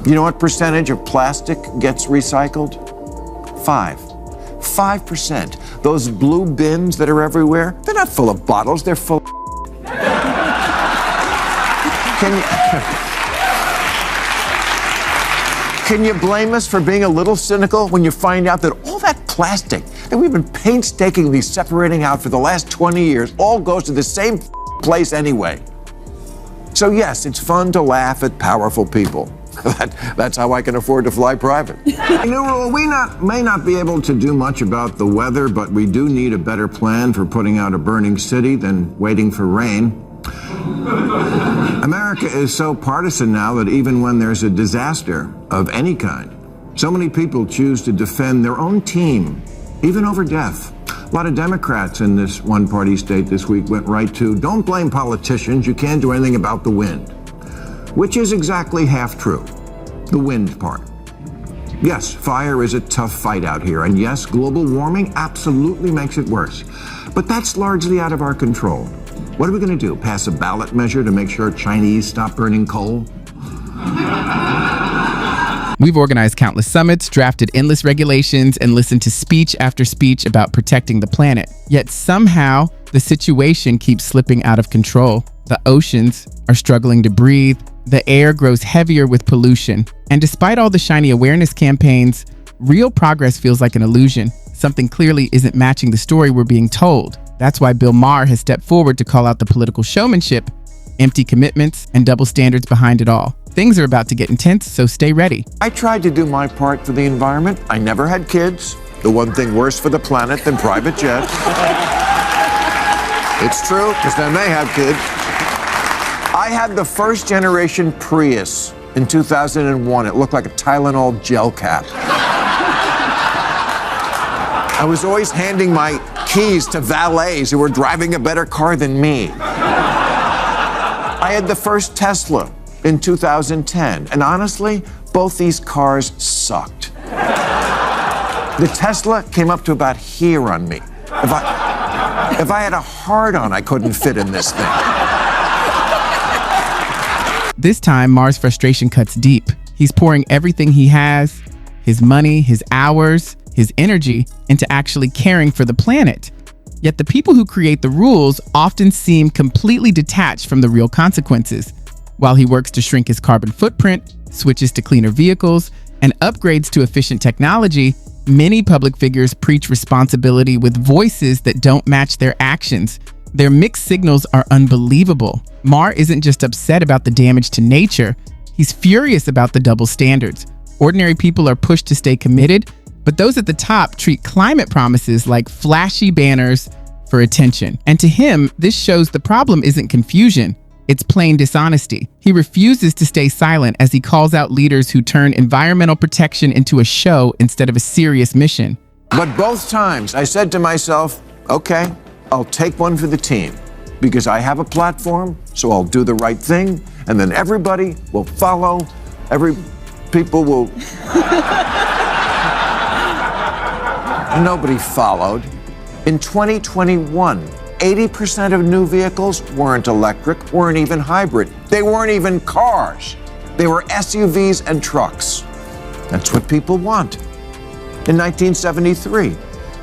You know what percentage of plastic gets recycled? 5%. Those blue bins that are everywhere, they're not full of bottles, they're full of Can you blame us for being a little cynical when you find out that all that plastic that we've been painstakingly separating out for the last 20 years all goes to the same place anyway? So yes, it's fun to laugh at powerful people. That's how I can afford to fly private. New rule, we may not be able to do much about the weather, but we do need a better plan for putting out a burning city than waiting for rain. America is so partisan now that even when there's a disaster of any kind, so many people choose to defend their own team, even over death. A lot of Democrats in this one-party state this week went right to, don't blame politicians, you can't do anything about the wind. Which is exactly half true, the wind part. Yes, fire is a tough fight out here, and yes, global warming absolutely makes it worse. But that's largely out of our control. What are we going to do, pass a ballot measure to make sure Chinese stop burning coal? We've organized countless summits, drafted endless regulations, and listened to speech after speech about protecting the planet. Yet somehow, the situation keeps slipping out of control. The oceans are struggling to breathe. The air grows heavier with pollution. And despite all the shiny awareness campaigns, real progress feels like an illusion. Something clearly isn't matching the story we're being told. That's why Bill Maher has stepped forward to call out the political showmanship, empty commitments, and double standards behind it all. Things are about to get intense, so stay ready. I tried to do my part for the environment. I never had kids. The one thing worse for the planet than private jets. It's true, because then they have kids. I had the first generation Prius in 2001. It looked like a Tylenol gel cap. I was always handing my keys to valets who were driving a better car than me. I had the first Tesla in 2010, and honestly, both these cars sucked. The Tesla came up to about here on me. If I had a hard-on, I couldn't fit in this thing. This time, Maher's frustration cuts deep. He's pouring everything he has, his money, his hours, his energy, into actually caring for the planet. Yet the people who create the rules often seem completely detached from the real consequences. While he works to shrink his carbon footprint, switches to cleaner vehicles, and upgrades to efficient technology, many public figures preach responsibility with voices that don't match their actions. Their mixed signals are unbelievable. Maher isn't just upset about the damage to nature, he's furious about the double standards. Ordinary people are pushed to stay committed, but those at the top treat climate promises like flashy banners for attention. And to him, this shows the problem isn't confusion, it's plain dishonesty. He refuses to stay silent as he calls out leaders who turn environmental protection into a show instead of a serious mission. But both times I said to myself, okay, I'll take one for the team because I have a platform, so I'll do the right thing, and then everybody will follow, people will... Nobody followed. In 2021, 80% of new vehicles weren't electric, weren't even hybrid. They weren't even cars. They were SUVs and trucks. That's what people want. In 1973,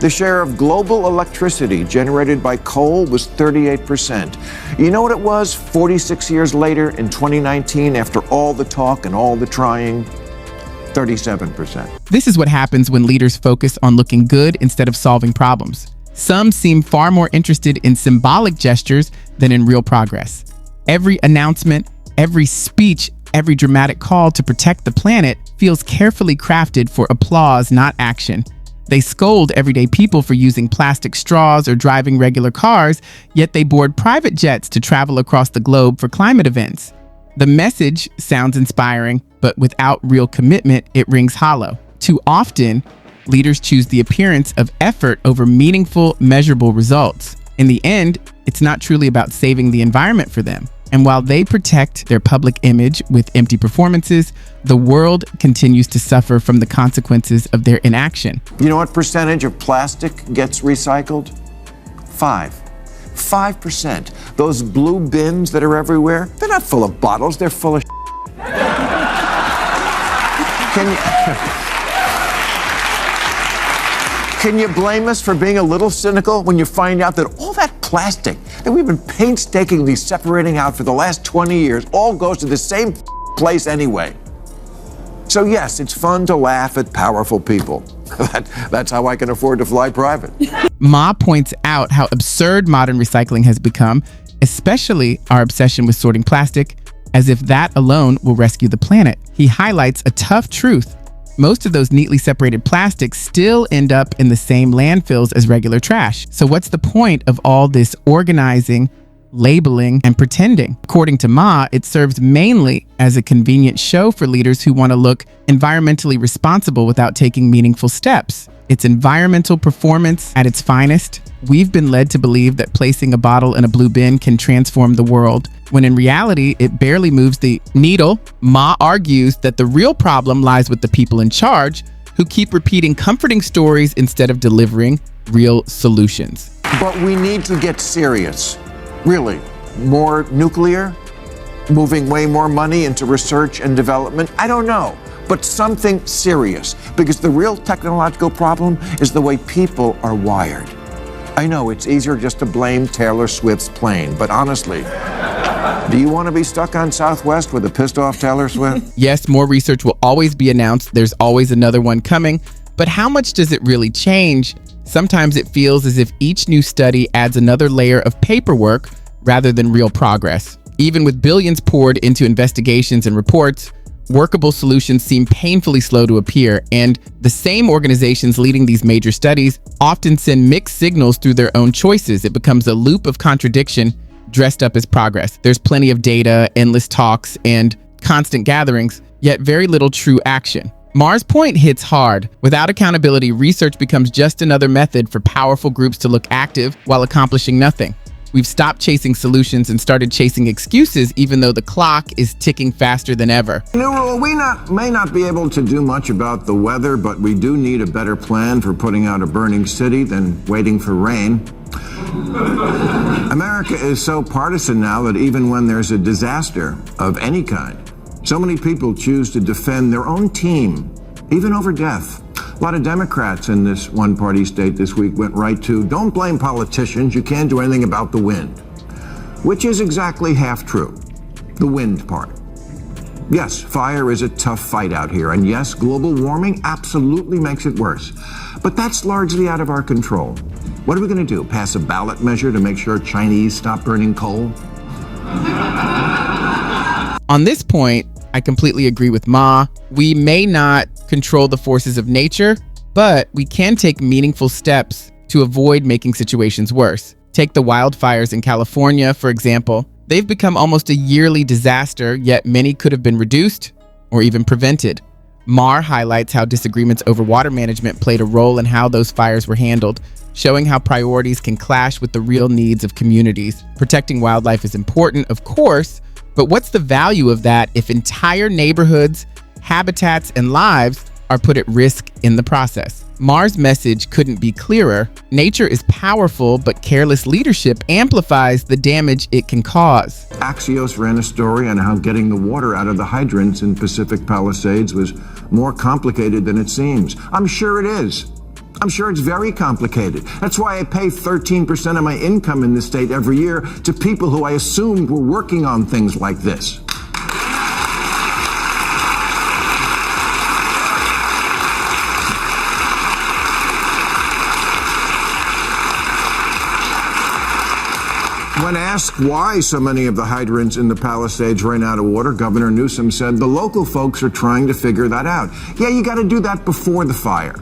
the share of global electricity generated by coal was 38%. You know what it was 46 years later in 2019 after all the talk and all the trying? 37%. This is what happens when leaders focus on looking good instead of solving problems. Some seem far more interested in symbolic gestures than in real progress. Every announcement, every speech, every dramatic call to protect the planet feels carefully crafted for applause, not action. They scold everyday people for using plastic straws or driving regular cars, yet they board private jets to travel across the globe for climate events. The message sounds inspiring, but without real commitment, it rings hollow. Too often, leaders choose the appearance of effort over meaningful, measurable results. In the end, it's not truly about saving the environment for them. And while they protect their public image with empty performances, the world continues to suffer from the consequences of their inaction. You know what percentage of plastic gets recycled? 5%. Those blue bins that are everywhere, they're not full of bottles, they're full of Can you blame us for being a little cynical when you find out that all that plastic that we've been painstakingly separating out for the last 20 years all goes to the same place anyway? So yes, it's fun to laugh at powerful people. That's how I can afford to fly private. Ma points out how absurd modern recycling has become, especially our obsession with sorting plastic, as if that alone will rescue the planet. He highlights a tough truth. Most of those neatly separated plastics still end up in the same landfills as regular trash. So what's the point of all this organizing, labeling, and pretending? According to Ma, it serves mainly as a convenient show for leaders who want to look environmentally responsible without taking meaningful steps. It's environmental performance at its finest. We've been led to believe that placing a bottle in a blue bin can transform the world, when in reality, it barely moves the needle. Ma argues that the real problem lies with the people in charge, who keep repeating comforting stories instead of delivering real solutions. But we need to get serious. Really. More nuclear? Moving way more money into research and development? I don't know. But something serious. Because the real technological problem is the way people are wired. I know it's easier just to blame Taylor Swift's plane, but honestly, do you want to be stuck on Southwest with a pissed off Taylor Swift? Yes, more research will always be announced. There's always another one coming. But how much does it really change? Sometimes it feels as if each new study adds another layer of paperwork rather than real progress. Even with billions poured into investigations and reports, workable solutions seem painfully slow to appear, and the same organizations leading these major studies often send mixed signals through their own choices. It becomes a loop of contradiction dressed up as progress. There's plenty of data, endless talks, and constant gatherings, yet very little true action. Maher's point hits hard. Without accountability, research becomes just another method for powerful groups to look active while accomplishing nothing. We've stopped chasing solutions and started chasing excuses, even though the clock is ticking faster than ever. New rule, we may not be able to do much about the weather, but we do need a better plan for putting out a burning city than waiting for rain. America is so partisan now that even when there's a disaster of any kind, so many people choose to defend their own team, even over death. A lot of Democrats in this one-party state this week went right to, don't blame politicians, you can't do anything about the wind. Which is exactly half true, the wind part. Yes, fire is a tough fight out here, and yes, global warming absolutely makes it worse. But that's largely out of our control. What are we going to do, pass a ballot measure to make sure Chinese stop burning coal? On this point, I completely agree with Ma. We may not control the forces of nature, but we can take meaningful steps to avoid making situations worse. Take the wildfires in California, for example. They've become almost a yearly disaster, yet many could have been reduced or even prevented. Maher highlights how disagreements over water management played a role in how those fires were handled, showing how priorities can clash with the real needs of communities. Protecting wildlife is important, of course, but what's the value of that if entire neighborhoods, habitats, and lives are put at risk in the process? Maher's message couldn't be clearer. Nature is powerful, but careless leadership amplifies the damage it can cause. Axios ran a story on how getting the water out of the hydrants in Pacific Palisades was more complicated than it seems. I'm sure it is. I'm sure it's very complicated. That's why I pay 13% of my income in this state every year to people who I assumed were working on things like this. When asked why so many of the hydrants in the Palisades ran out of water, Governor Newsom said the local folks are trying to figure that out. Yeah, you got to do that before the fire.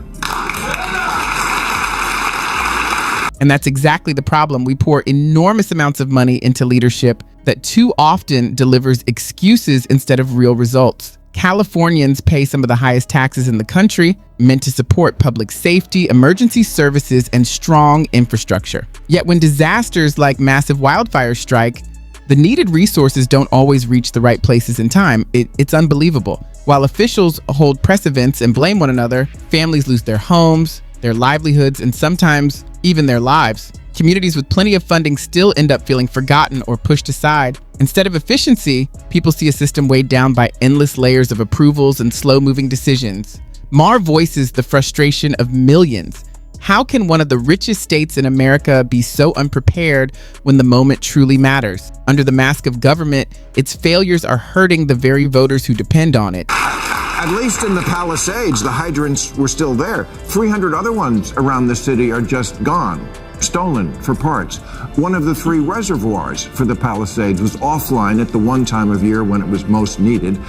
And that's exactly the problem. We pour enormous amounts of money into leadership that too often delivers excuses instead of real results. Californians pay some of the highest taxes in the country, meant to support public safety, emergency services, and strong infrastructure. Yet when disasters like massive wildfires strike, the needed resources don't always reach the right places in time. It's unbelievable. While officials hold press events and blame one another, families lose their homes, their livelihoods, and sometimes even their lives. Communities with plenty of funding still end up feeling forgotten or pushed aside. Instead of efficiency, people see a system weighed down by endless layers of approvals and slow-moving decisions. Maher voices the frustration of millions. How can one of the richest states in America be so unprepared when the moment truly matters? Under the mask of government, its failures are hurting the very voters who depend on it. At least in the Palisades, the hydrants were still there. 300 other ones around the city are just gone, stolen for parts. One of the 3 reservoirs for the Palisades was offline at the one time of year when it was most needed.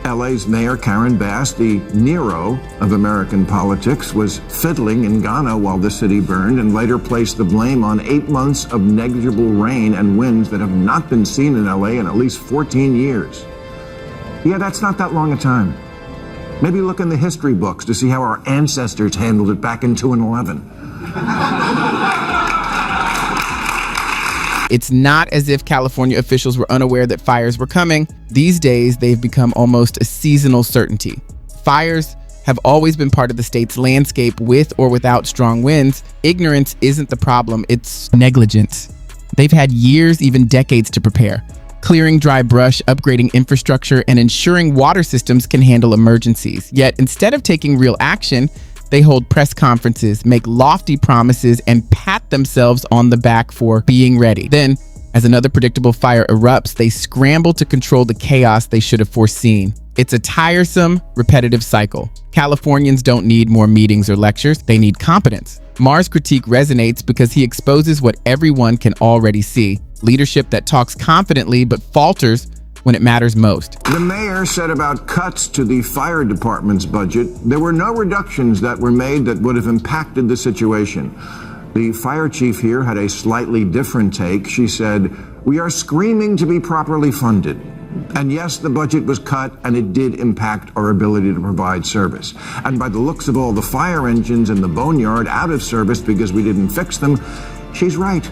LA's Mayor Karen Bass, the Nero of American politics, was fiddling in Ghana while the city burned and later placed the blame on 8 months of negligible rain and winds that have not been seen in LA in at least 14 years. Yeah, that's not that long a time. Maybe look in the history books to see how our ancestors handled it back in 2011. It's not as if California officials were unaware that fires were coming. These days, they've become almost a seasonal certainty. Fires have always been part of the state's landscape with or without strong winds. Ignorance isn't the problem, it's negligence. They've had years, even decades to prepare. Clearing dry brush, upgrading infrastructure, and ensuring water systems can handle emergencies. Yet instead of taking real action, they hold press conferences, make lofty promises, and pat themselves on the back for being ready. Then, as another predictable fire erupts, they scramble to control the chaos they should have foreseen. It's a tiresome, repetitive cycle. Californians don't need more meetings or lectures, they need competence. Maher's critique resonates because he exposes what everyone can already see: leadership that talks confidently but falters when it matters most. The mayor said about cuts to the fire department's budget, there were no reductions that were made that would have impacted the situation. The fire chief here had a slightly different take. She said, "We are screaming to be properly funded. And yes, the budget was cut and it did impact our ability to provide service. And by the looks of all the fire engines in the boneyard out of service because we didn't fix them, she's right."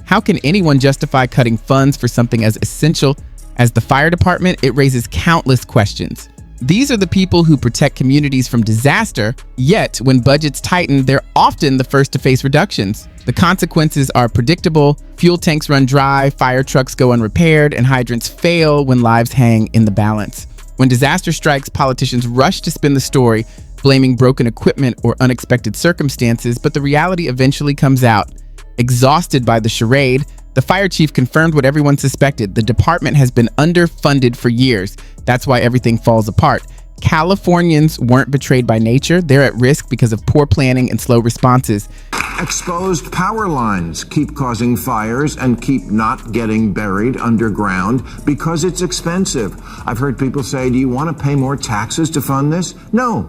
How can anyone justify cutting funds for something as essential as the fire department? It raises countless questions. These are the people who protect communities from disaster, yet when budgets tighten, they're often the first to face reductions. The consequences are predictable: fuel tanks run dry, fire trucks go unrepaired, and hydrants fail when lives hang in the balance. When disaster strikes, politicians rush to spin the story, blaming broken equipment or unexpected circumstances, but the reality eventually comes out. Exhausted by the charade, the fire chief confirmed what everyone suspected: the department has been underfunded for years. That's why everything falls apart. Californians weren't betrayed by nature, they're at risk because of poor planning and slow responses. Exposed power lines keep causing fires and keep not getting buried underground because it's expensive. I've heard people say, "Do you want to pay more taxes to fund this?" No,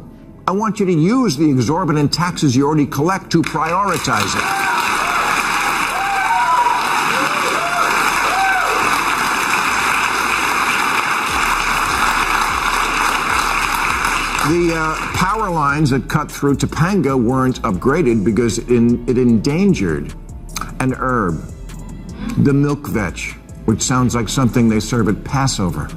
I want you to use the exorbitant taxes you already collect to prioritize it. The power lines that cut through Topanga weren't upgraded because it endangered an herb, the milk vetch, which sounds like something they serve at Passover.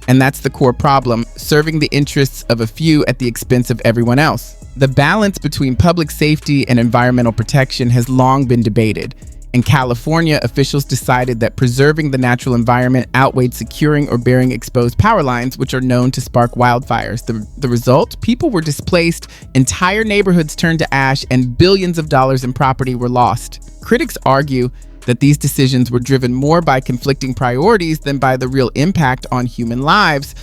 And that's the core problem: serving the interests of a few at the expense of everyone else. The balance between public safety and environmental protection has long been debated. In California, officials decided that preserving the natural environment outweighed securing or burying exposed power lines, which are known to spark wildfires. The result? People were displaced, entire neighborhoods turned to ash, and billions of dollars in property were lost. Critics argue that these decisions were driven more by conflicting priorities than by the real impact on human lives.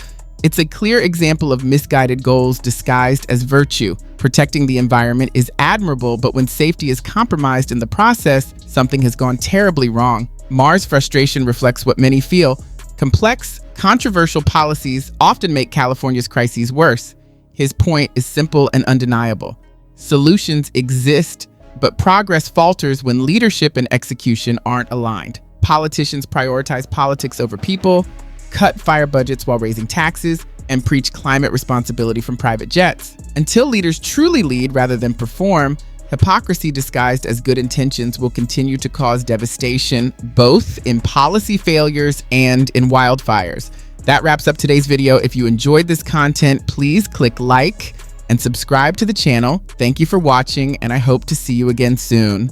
It's a clear example of misguided goals disguised as virtue. Protecting the environment is admirable, but when safety is compromised in the process, something has gone terribly wrong. Maher's frustration reflects what many feel. Complex, controversial policies often make California's crises worse. His point is simple and undeniable. Solutions exist, but progress falters when leadership and execution aren't aligned. Politicians prioritize politics over people, cut fire budgets while raising taxes, and preach climate responsibility from private jets. Until leaders truly lead rather than perform, hypocrisy disguised as good intentions will continue to cause devastation, both in policy failures and in wildfires. That wraps up today's video. If you enjoyed this content, please click like and subscribe to the channel. Thank you for watching, and I hope to see you again soon.